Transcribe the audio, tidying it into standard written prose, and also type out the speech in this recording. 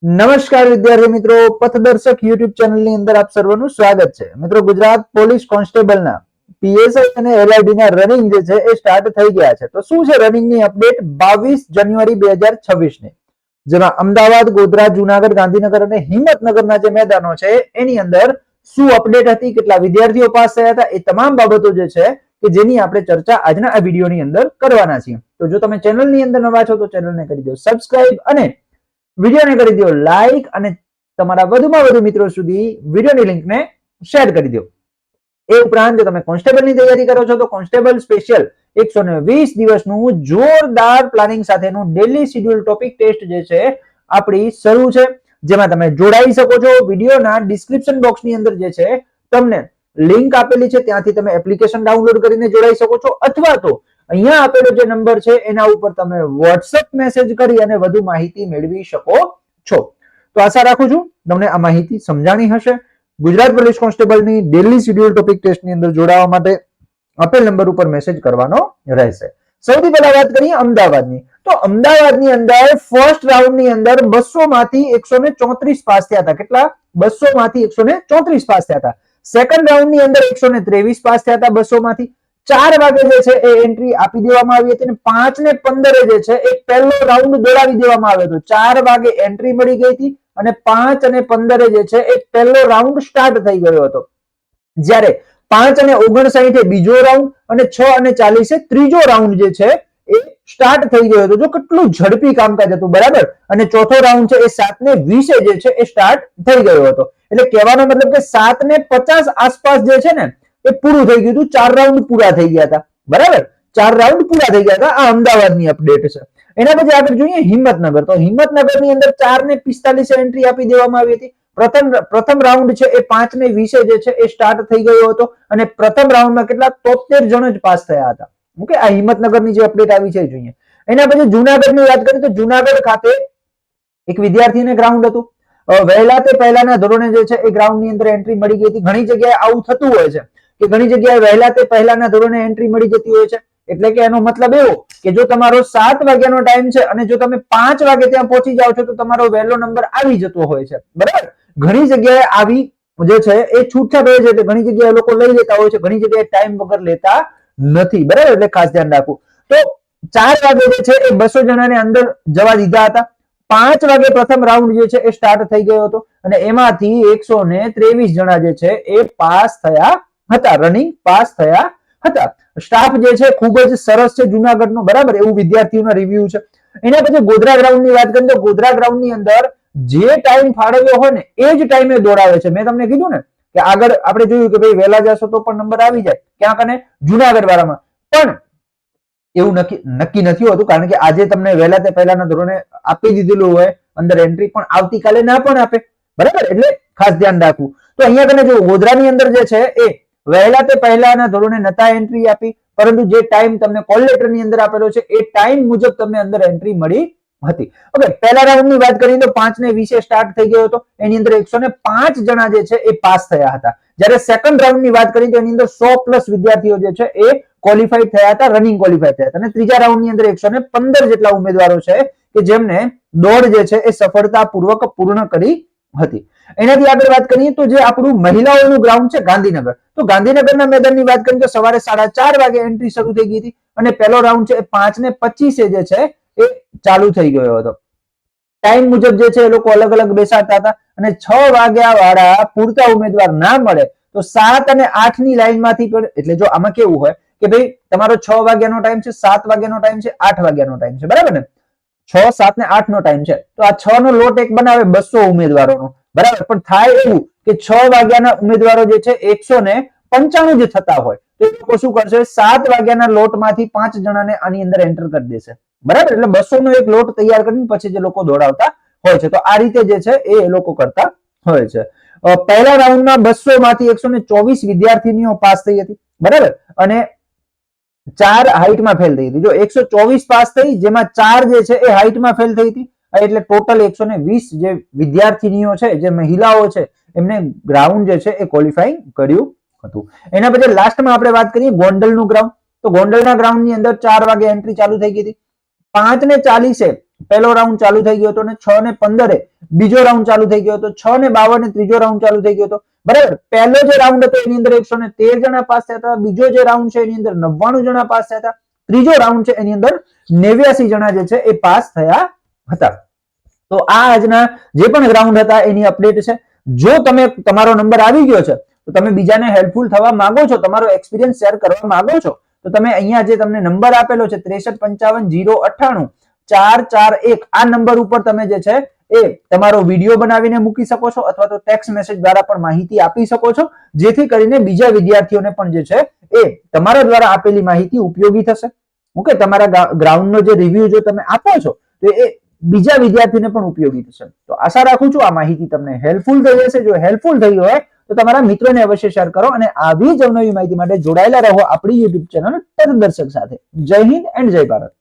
નમસ્કાર વિદ્યાર્થી મિત્રો, પથદર્શક યુટ્યુબ ચેનલની અંદર આપ સર્વનું સ્વાગત છે. મિત્રો, ગુજરાત પોલીસ કોન્સ્ટેબલના પીએસઆઈ અને એલઆઈડી ના રનિંગ જે છે એ સ્ટાર્ટ થઈ ગયા છે. તો શું છે રનિંગની અપડેટ 22 જાન્યુઆરી 2026 ની, જેમાં અમદાવાદ, ગોધરા, જુનાગઢ, ગાંધીનગર અને હિંમતનગરના જે મેદાનો છે એની અંદર શું અપડેટ હતી, કેટલા વિદ્યાર્થીઓ પાસ થયા હતા, એ તમામ બાબતો જે છે કે જેની આપણે ચર્ચા આજના આ વિડીયોની અંદર કરવાના છીએ. તો જો તમે ચેનલની અંદર નવા છો તો ચેનલને કરી દો સબસ્ક્રાઇબ અને વિડીયોને કરી દો લાઈક અને તમારા વધુમાં વધુ મિત્રો સુધી વિડીયોની લિંકને શેર કરી દો. એ ઉપરાંત જો તમે કોન્સ્ટેબલની તૈયારી કરો છો તો કોન્સ્ટેબલ સ્પેશિયલ 120 દિવસનું જોરદાર પ્લાનિંગ સાથેનું ડેલી શેડ્યુલ ટોપિક ટેસ્ટ જે છે આપણી શરૂ છે, જેમાં તમે જોડાઈ શકો છો. વિડીયોના ડિસ્ક્રિપ્શન બોક્સની અંદર જે છે તમને લિંક આપેલી છે, ત્યાંથી તમે એપ્લિકેશન ડાઉનલોડ કરીને જોડાઈ શકો છો, અથવા તો અહીંયા આપેલો જે નંબર છે એના ઉપર તમે વોટ્સએપ મેસેજ કરી અને વધુ માહિતી મેળવી શકો છો. તો આશા રાખું છું તમને આ માહિતી સમજાણી હશે. ગુજરાત પોલીસ કોન્સ્ટેબલની ડેલી શેડ્યુલ ટોપિક ટેસ્ટની અંદર જોડાવા માટે આપેલ નંબર ઉપર મેસેજ કરવાનો રહેશે. સૌથી પહેલા વાત કરીએ અમદાવાદની. તો અમદાવાદની અંદર ફર્સ્ટ રાઉન્ડની અંદર 200 માંથી 134 પાસ થયા હતા. કેટલા? 200 માંથી 134 પાસ થયા હતા. સેકન્ડ રાઉન્ડની અંદર 123 પાસ થયા હતા 200 માંથી. 4 વાગે જે છે એ એન્ટ્રી આપી દેવામાં આવી હતી અને 5 ને 15 જે છે એ પહેલો રાઉન્ડ દોડાવી દેવામાં આવ્યો હતો. 4 વાગે એન્ટ્રી મળી ગઈ હતી અને 5 અને 15 જે છે એ પહેલો રાઉન્ડ સ્ટાર્ટ થઈ ગયો હતો. જ્યારે 5 અને 59 બીજો રાઉન્ડ અને 6 અને 40 ત્રીજો રાઉન્ડ જે છે એ સ્ટાર્ટ થઈ ગયો હતો. જો કેટલું ઝડપી કામકાજ હતું, બરાબર. અને ચોથો રાઉન્ડ છે એ 7 ને 20 જે છે એ સ્ટાર્ટ થઈ ગયો હતો. એટલે કહેવાનો મતલબ કે 7 ને 50 આસપાસ જે છે ને એ પૂરું થઈ ગયું હતું. 4 રાઉન્ડ પૂરા થઈ ગયા હતા, બરાબર. 4 રાઉન્ડ પૂરા થઈ ગયા હતા. આ અમદાવાદની અપડેટ છે. એના પછી આગળ જોઈએ હિંમતનગર. તો હિંમતનગરની અંદર 4 ને 45 એન્ટ્રી આપી દેવામાં આવી હતી. પ્રથમ રાઉન્ડ છે એ 5 ને 20 જે છે એ સ્ટાર્ટ થઈ ગયો હતો અને પ્રથમ રાઉન્ડમાં કેટલા 73 જણ જ પાસ થયા હતા. ઓકે, આ હિંમતનગરની જે અપડેટ આવી છે જોઈએ. એના પછી જુનાગઢની વાત કરીએ તો જુનાગઢ ખાતે એક વિદ્યાર્થીને ગ્રાઉન્ડ હતું. વહેલા તે પહેલાના ધોરણે જે છે એ ગ્રાઉન્ડની અંદર એન્ટ્રી મળી ગઈ હતી. ઘણી જગ્યાએ આવું થતું હોય છે કે ઘણી જગ્યાએ વહેલા તે પહેલાના ધોરણે એન્ટ્રી મળી જતી હોય છે. એટલે કે એનો મતલબ એવો કે જો તમારો 7 વાગ્યાનો ટાઈમ છે અને જો તમે 5 વાગે ત્યાં પહોંચી જાઓ છો તો તમારો વહેલો નંબર આવી જતો હોય છે, બરાબર. ઘણી જગ્યાએ આવી જે છે એ છૂટછાટ હોય છે, એટલે ઘણી જગ્યાએ લોકો લઈ લેતા હોય છે, ઘણી જગ્યાએ ટાઈમ વગર લેતા નથી, બરાબર. એટલે ખાસ ધ્યાન રાખવું. તો 4 વાગે જે છે એ 200 જણાને અંદર જવા દીધા હતા. 5 વાગે પ્રથમ રાઉન્ડ જે છે એ સ્ટાર્ટ થઈ ગયો હતો અને એમાંથી 123 જણા જે છે એ પાસ થયા હતા, રનિંગ પાસ થયા હતા. સ્ટાફ જે છે ખૂબ જ સરસ છે જુનાગઢનો, બરાબર, એવું વિદ્યાર્થીઓના રિવ્યુ છે. એના પછી ગોધરા ગ્રાઉન્ડની વાત કરીએ તો ગોધરા ગ્રાઉન્ડની અંદર જે ટાઈમ ફાળવ્યો હોય ને એ જ ટાઈમે દોડાવે છે. મેં તમને કીધું ને કે આગળ આપણે જોયું કે ભાઈ વહેલા જશો તો પણ નંબર આવી જાય, ક્યાં કને જુનાગઢ વાળામાં. પણ એવું નક્કી નથી હોતું, કારણ કે આજે તમને વહેલા તે પહેલાના ધોરણે આપી દીધેલું હોય અંદર એન્ટ્રી, પણ આવતીકાલે ના પણ આપે, બરાબર. એટલે ખાસ ધ્યાન રાખવું. તો અહીંયા કને જો ગોધરાની અંદર જે છે એ વહેલા તે પહેલાના ધોરણે નતા એન્ટ્રી આપી, પરંતુ જે ટાઈમ તમને કોલ લેટરની અંદર આપેલો છે એ ટાઈમ મુજબ તમને અંદર એન્ટ્રી મળી હતી. ઓકે, પહેલા રાઉન્ડની વાત કરીએ તો 5 ને 20 સ્ટાર્ટ થઈ ગયો હતો. એની અંદર 105 જણા જે છે એ પાસ થયા હતા. જ્યારે સેકન્ડ રાઉન્ડની વાત કરીએ તો એની અંદર 100+ વિદ્યાર્થીઓ જે છે એ ક્વોલિફાઈડ થયા હતા, રનિંગ ક્વોલિફાઈડ થયા હતા. અને ત્રીજા રાઉન્ડની અંદર 115 જેટલા ઉમેદવારો છે કે જેમને દોડ જે છે એ સફળતાપૂર્વક પૂર્ણ કરી હતી. એનાથી આગળ વાત કરીએ તો જે આપણું મહિલાઓનું ગ્રાઉન્ડ છે ગાંધીનગર, તો ગાંધીનગરના મેદાનની વાત કરીએ તો સવારે 4:30 વાગે એન્ટ્રી શરૂ થઈ ગઈ હતી અને પહેલો રાઉન્ડ છે એ 5 ને 25 જે છે એ ચાલુ થઈ ગયો હતો. ટાઈમ મુજબ જે છે એ લોકો અલગ અલગ બેસાડતા હતા અને 6 વાગ્યા વાળા પૂરતા ઉમેદવાર ના મળે તો 7 અને 8 ની લાઈનમાંથી પણ, એટલે જો આમાં કેવું હોય કે ભાઈ તમારો 6 વાગ્યાનો ટાઈમ છે, 7 વાગ્યાનો ટાઈમ છે, 8 વાગ્યાનો ટાઈમ છે, બરાબર ને. 6, 7 ને 8 નો ટાઈમ છે તો આ 6 નો લોટ એક બનાવે 200 ઉમેદવારોનો, બરાબર. પણ થાય એવું કે 6 વાગ્યાના ઉમેદવારો જે છે 195 જે થતા હોય તો એ લોકો શું કરશે, 7 વાગ્યાના લોટમાંથી 5 જણાને આની અંદર એન્ટર કરી દેશે, બરાબર. એટલે 200 નો એક લોટ તૈયાર કરીને પછી જે લોકો દોડાવતા હોય છે. તો આ રીતે જે છે એ લોકો કરતા હોય છે. પહેલા રાઉન્ડમાં 200 માંથી 124 વિદ્યાર્થીનીઓ પાસ થઈ હતી, બરાબર. અને 4 હાઈટમાં ફેલ થઈ હતી. જો 124 પાસ થઈ, જેમાં 4 જે છે એ હાઈટમાં ફેલ થઈ હતી. એટલે ટોટલ 120 જે વિદ્યાર્થીનીઓ છે, જે મહિલાઓ છે, એમને ગ્રાઉન્ડ જે છે એ ક્વોલિફાઈ કર્યું હતું. એના પછી લાસ્ટમાં આપણે વાત કરીએ ગોંડલનું ગ્રાઉન્ડ. તો ગોંડલના ગ્રાઉન્ડની અંદર 4 વાગે એન્ટ્રી ચાલુ થઈ ગઈ હતી. 5 ને 40 પહેલો રાઉન્ડ ચાલુ થઈ ગયો હતો અને 6 ને 15 બીજો રાઉન્ડ ચાલુ થઈ ગયો હતો, 6 ને 52 ત્રીજો રાઉન્ડ ચાલુ થઈ ગયો હતો, બરાબર. પહેલો જે રાઉન્ડ હતો એની અંદર 113 જણા પાસ થયા હતા, બીજો જે રાઉન્ડ છે એની અંદર 99 જણા પાસ થયા હતા, ત્રીજો રાઉન્ડ છે એની અંદર 89 જણા જે છે એ પાસ થયા હતા. તો આ આજના જે પણ રાઉન્ડ હતા એની અપડેટ છે. જો તમારો નંબર આવી ગયો છે તો તમે બીજાને હેલ્પફુલ થવા માંગો છો, તમારો એક્સપિરિયન્સ શેર કરવા માંગો છો, તો તમે અહીંયા જે તમને નંબર આપેલો છે 6355098441 આ નંબર ઉપર તમે જે છે એ તમારો વિડીયો બનાવીને મૂકી શકો છો અથવા તો ટેક્સ્ટ મેસેજ દ્વારા પણ માહિતી આપી શકો છો, જેથી કરીને બીજા વિદ્યાર્થીઓને પણ જે છે એ તમારા દ્વારા આપેલી માહિતી ઉપયોગી થશે. ઓકે, તમારા ગ્રાઉન્ડનો જે રિવ્યુ જો તમે આપો છો તો એ બીજા વિદ્યાર્થીને પણ ઉપયોગી થશે. તો આશા રાખું છું આ માહિતી તમને હેલ્પફુલ થઈ હશે. જો હેલ્પફુલ થઈ હોય તો તમારા મિત્રોને અવશ્ય શેર કરો અને આવી જ નવી માહિતી માટે જોડાયેલા રહો આપણી યુટ્યુબ ચેનલ તથદર્શક સાથે. જય હિન્દ એન્ડ જય ભારત.